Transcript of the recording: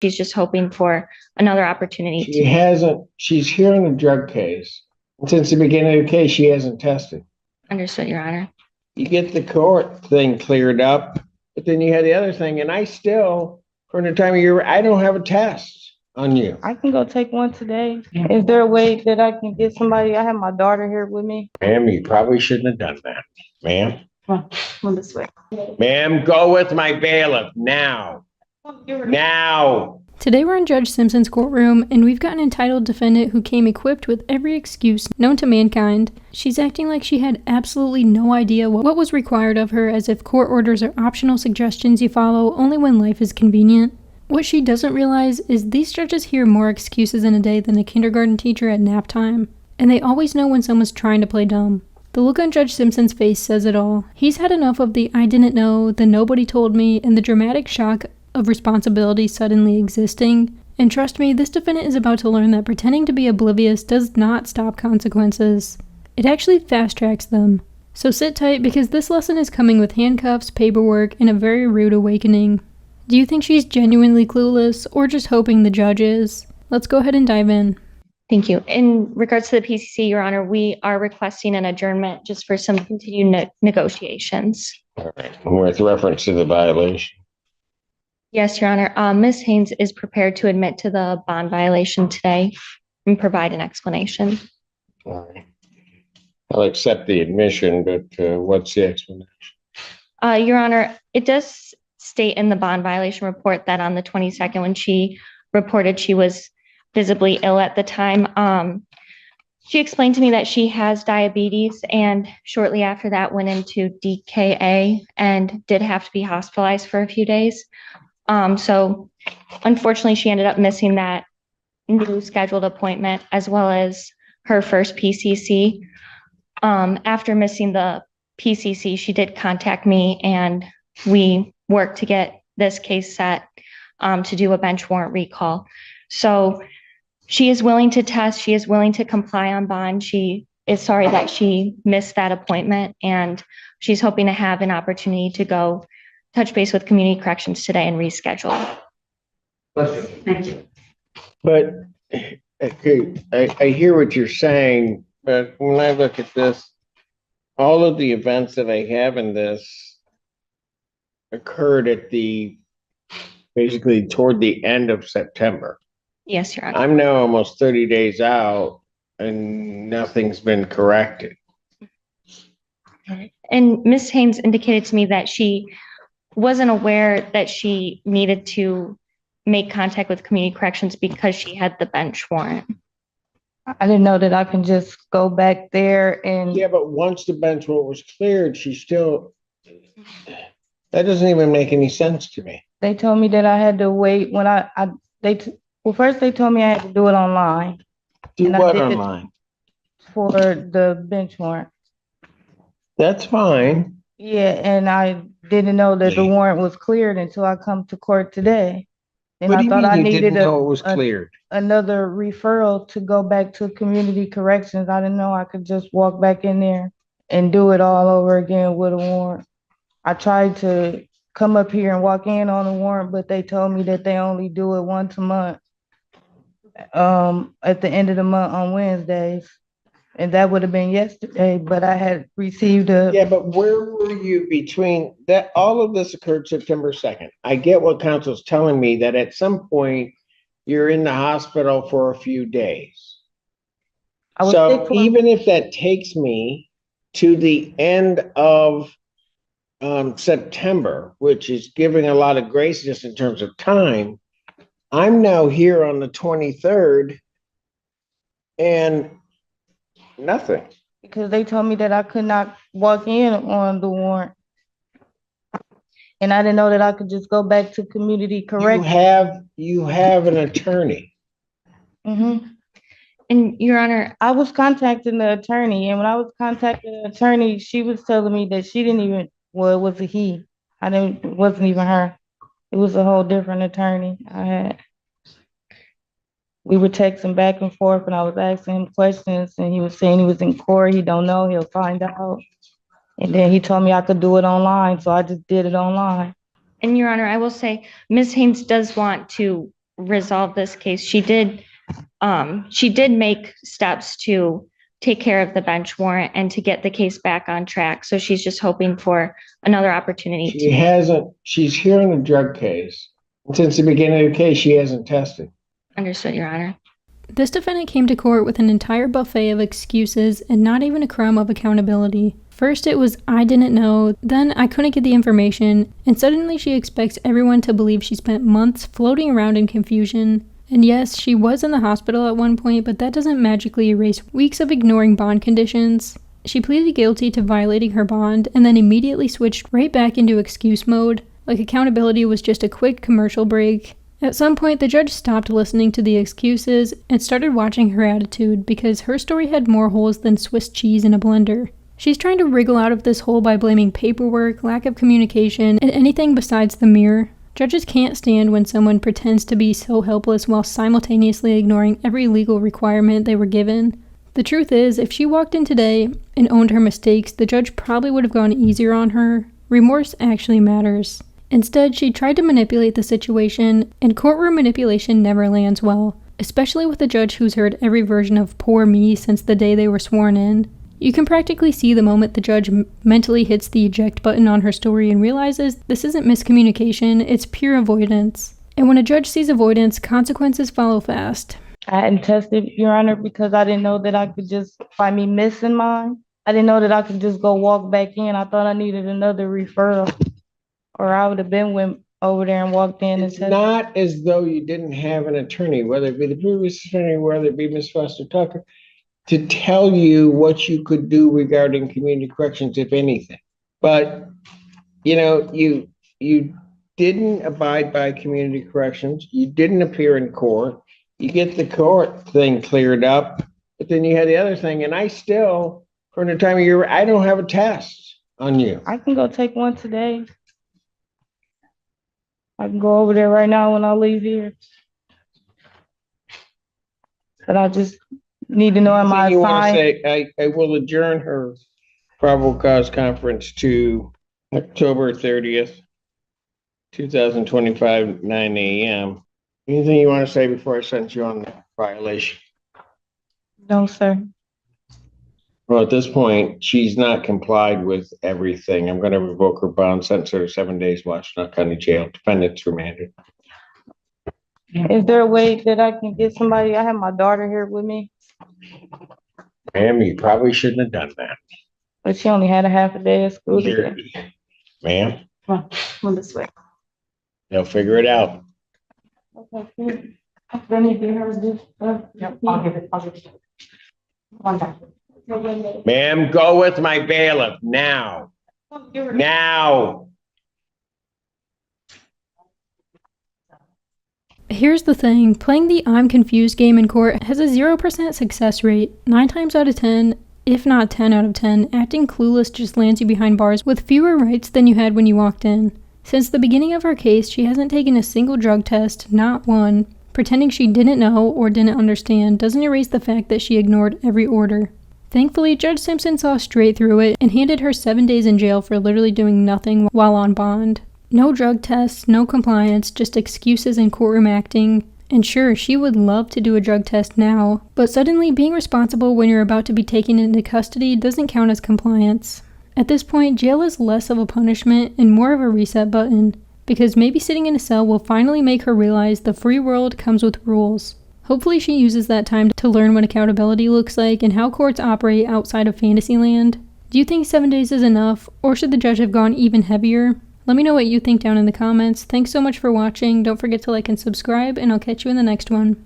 She's just hoping for another opportunity. She's here on a drug case. Since the beginning of the case, she hasn't tested. Understood, Your Honor. You get the court thing cleared up, but then you had the other thing, and I still, from the time of year, I don't have a test on you. I can go take one today. Is there a way that I can get somebody? I have my daughter here with me. Ma'am, you probably shouldn't have done that. Ma'am? Come this way. Ma'am, go with my bailiff now. Now. Today we're in Judge Simpson's courtroom, and we've got an entitled defendant who came equipped with every excuse known to mankind. She's acting like she had absolutely no idea what was required of her, as if court orders are optional suggestions you follow only when life is convenient. What she doesn't realize is these judges hear more excuses in a day than a kindergarten teacher at nap time, and they always know when someone's trying to play dumb. The look on Judge Simpson's face says it all. He's had enough of the I didn't know, the nobody told me, and the dramatic shock of responsibility suddenly existing. And trust me, this defendant is about to learn that pretending to be oblivious does not stop consequences. It actually fast-tracks them. So sit tight, because this lesson is coming with handcuffs, paperwork, and a very rude awakening. Do you think she's genuinely clueless, or just hoping the judge is? Let's go ahead and dive in. Thank you. In regards to the PCC, Your Honor, we are requesting an adjournment just for some continued negotiations. All right. With reference to the violation. Yes, Your Honor. Ms. Haynes is prepared to admit to the bond violation today and provide an explanation. All right. I'll accept the admission, but what's the explanation? Your Honor, it does state in the bond violation report that on the 22nd, when she reported she was visibly ill at the time, she explained to me that she has diabetes, and shortly after that went into DKA and did have to be hospitalized for a few days. So unfortunately, she ended up missing that new scheduled appointment as well as her first PCC. After missing the PCC, she did contact me, and we worked to get this case set to do a bench warrant recall. So she is willing to test. She is willing to comply on bond. She is sorry that she missed that appointment, and she's hoping to have an opportunity to go touch base with community corrections today and reschedule. Thank you. But okay, I hear what you're saying, but when I look at this, all of the events that I have in this occurred at basically toward the end of September. Yes, Your Honor. I'm now almost 30 days out and nothing's been corrected. And Ms. Haynes indicated to me that she wasn't aware that she needed to make contact with community corrections because she had the bench warrant. I didn't know that I can just go back there and. Yeah, but once the bench warrant was cleared, that doesn't even make any sense to me. They told me that I had to wait when first they told me I had to do it online. Do what online? For the bench warrant. That's fine. Yeah, and I didn't know that the warrant was cleared until I come to court today. And What do I you thought mean I you needed didn't know it was cleared? another referral to go back to community corrections. I didn't know I could just walk back in there and do it all over again with a warrant. I tried to come up here and walk in on a warrant, but they told me that they only do it once a month, at the end of the month on Wednesdays. And that would have been yesterday, but I had received Yeah, but where were you between that? All of this occurred September 2nd. I get what counsel's telling me, that at some point you're in the hospital for a few days. So even if that takes me to the end of September, which is giving a lot of grace just in terms of time, I'm now here on the 23rd and nothing. Because they told me that I could not walk in on the warrant. And I didn't know that I could just go back to community corrections. You have an attorney. Mm-hmm. And Your Honor, I was contacting the attorney, and when I was contacting the attorney, she was telling me that she didn't even, well, it was a he. It wasn't even her. It was a whole different attorney I had. We were texting back and forth, and I was asking him questions, and he was saying he was in court. He don't know. He'll find out. And then he told me I could do it online, so I just did it online. and Your Honor, I will say Ms. Haynes does want to resolve this case. She did make steps to take care of the bench warrant and to get the case back on track. So she's just hoping for another opportunity. She's hearing a drug case. Since the beginning of the case, she hasn't tested. Understood, Your Honor. This defendant came to court with an entire buffet of excuses and not even a crumb of accountability. First it was, I didn't know, then I couldn't get the information, and suddenly she expects everyone to believe she spent months floating around in confusion. And yes, she was in the hospital at one point, but that doesn't magically erase weeks of ignoring bond conditions. She pleaded guilty to violating her bond and then immediately switched right back into excuse mode, like accountability was just a quick commercial break. At some point, the judge stopped listening to the excuses and started watching her attitude because her story had more holes than Swiss cheese in a blender. She's trying to wriggle out of this hole by blaming paperwork, lack of communication, and anything besides the mirror. Judges can't stand when someone pretends to be so helpless while simultaneously ignoring every legal requirement they were given. The truth is, if she walked in today and owned her mistakes, the judge probably would have gone easier on her. Remorse actually matters. Instead, she tried to manipulate the situation, and courtroom manipulation never lands well, especially with a judge who's heard every version of poor me since the day they were sworn in. You can practically see the moment the judge mentally hits the eject button on her story and realizes this isn't miscommunication, it's pure avoidance. And when a judge sees avoidance, consequences follow fast. I hadn't tested, Your Honor, because I didn't know that I could just find me missing mine. I didn't know that I could just go walk back in. I thought I needed another referral, or I would have went over there and walked in and It's said, not as though you didn't have an attorney, whether it be the previous attorney, whether it be Ms. Foster Tucker, to tell you what you could do regarding community corrections, if anything. But, you didn't abide by community corrections. You didn't appear in court. You get the court thing cleared up, but then you had the other thing. And I still, for the time of year, I don't have a test on you. I can go take one today. I can go over there right now when I leave here. But I just need to know, am I You want to assigned? say, I will adjourn her probable cause conference to October 30th, 2025, 9 a.m. Anything you want to say before I send you on the violation? No, sir. Well, at this point, she's not complied with everything. I'm going to revoke her bond, sentence her to 7 days, Washington County Jail. Defendant's remanded. Is there a way that I can get somebody? I have my daughter here with me, Ma'am, you probably shouldn't have done that. but she only had a half a day of school today. Ma'am, Come on this way. they'll figure it out. Okay. Then you give her this. Yep, I'll give it. One time. Ma'am, go with my bailiff now. Now. Here's the thing, playing the I'm confused game in court has a 0% success rate. 9 times out of 10, if not 10 out of 10, acting clueless just lands you behind bars with fewer rights than you had when you walked in. Since the beginning of her case, she hasn't taken a single drug test, not one. Pretending she didn't know or didn't understand doesn't erase the fact that she ignored every order. Thankfully, Judge Simpson saw straight through it and handed her 7 days in jail for literally doing nothing while on bond. No drug tests, no compliance, just excuses and courtroom acting. And sure, she would love to do a drug test now, but suddenly being responsible when you're about to be taken into custody doesn't count as compliance. At this point, jail is less of a punishment and more of a reset button, because maybe sitting in a cell will finally make her realize the free world comes with rules. Hopefully she uses that time to learn what accountability looks like and how courts operate outside of Fantasyland. Do you think 7 days is enough, or should the judge have gone even heavier? Let me know what you think down in the comments. Thanks so much for watching. Don't forget to like and subscribe, and I'll catch you in the next one.